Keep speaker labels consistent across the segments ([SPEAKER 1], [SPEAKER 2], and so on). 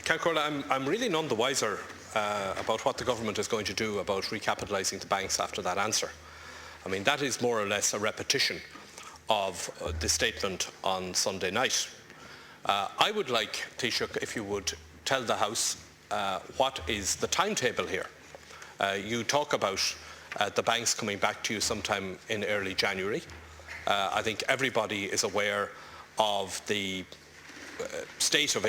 [SPEAKER 1] Councillor, I'm really none the wiser about what the government is going to do about recapitalising the banks after that answer. I mean, that is more or less a repetition of the statement on Sunday night. I would like, Taoiseach, if you would tell the House what is the timetable here. You talk about the banks coming back to you sometime in early January. I think everybody is aware of the state of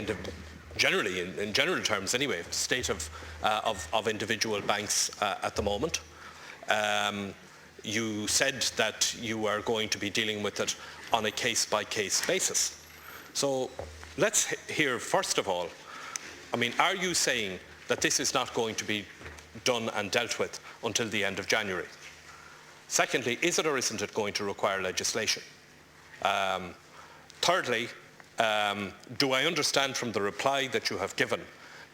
[SPEAKER 1] generally, in general terms anyway, state of individual banks at the moment. You said that you are going to be dealing with it on a case-by-case basis. So let's hear, first of all, I mean, are you saying that this is not going to be done and dealt with until the end of January? Secondly, is it or isn't it going to require legislation? Thirdly, do I understand from the reply that you have given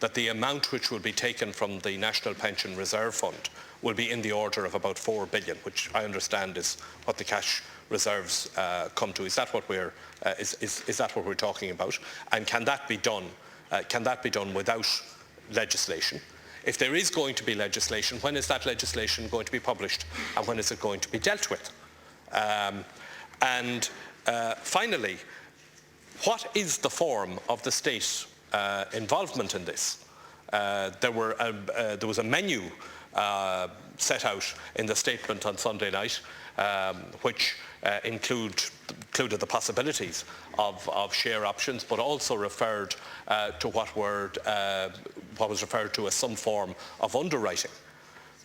[SPEAKER 1] that the amount which will be taken from the National Pension Reserve Fund will be in the order of about 4 billion, which I understand is what the cash reserves come to? Is that what we're is that what we're talking about? And can that be done? Can that be done without legislation? If there is going to be legislation, when is that legislation going to be published, and when is it going to be dealt with? Finally, what is the form of the state involvement in this? There was a menu set out in the statement on Sunday night, which included the possibilities of share options, but also referred to what was referred to as some form of underwriting.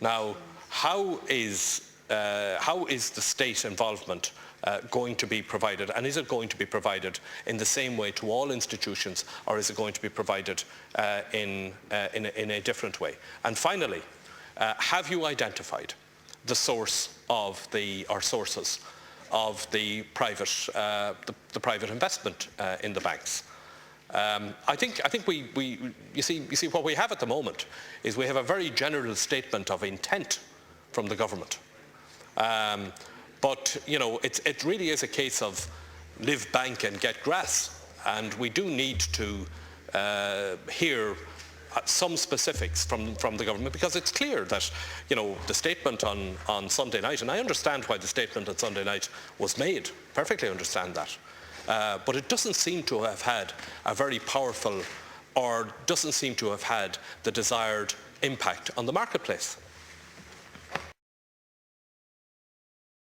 [SPEAKER 1] Now, how is the state involvement going to be provided, and is it going to be provided in the same way to all institutions, or is it going to be provided in a different way? And finally, have you identified the source of sources of the private investment in the banks? I think you see what we have at the moment is we have a very general statement of intent from the government. But you know, it really is a case of live bank and get grass, and we do need to hear some specifics from the government, because it's clear that, you know, the statement on Sunday night, and I understand why the statement on Sunday night was made, perfectly understand that, but it doesn't seem to have had a very powerful, or doesn't seem to have had the desired impact on the marketplace.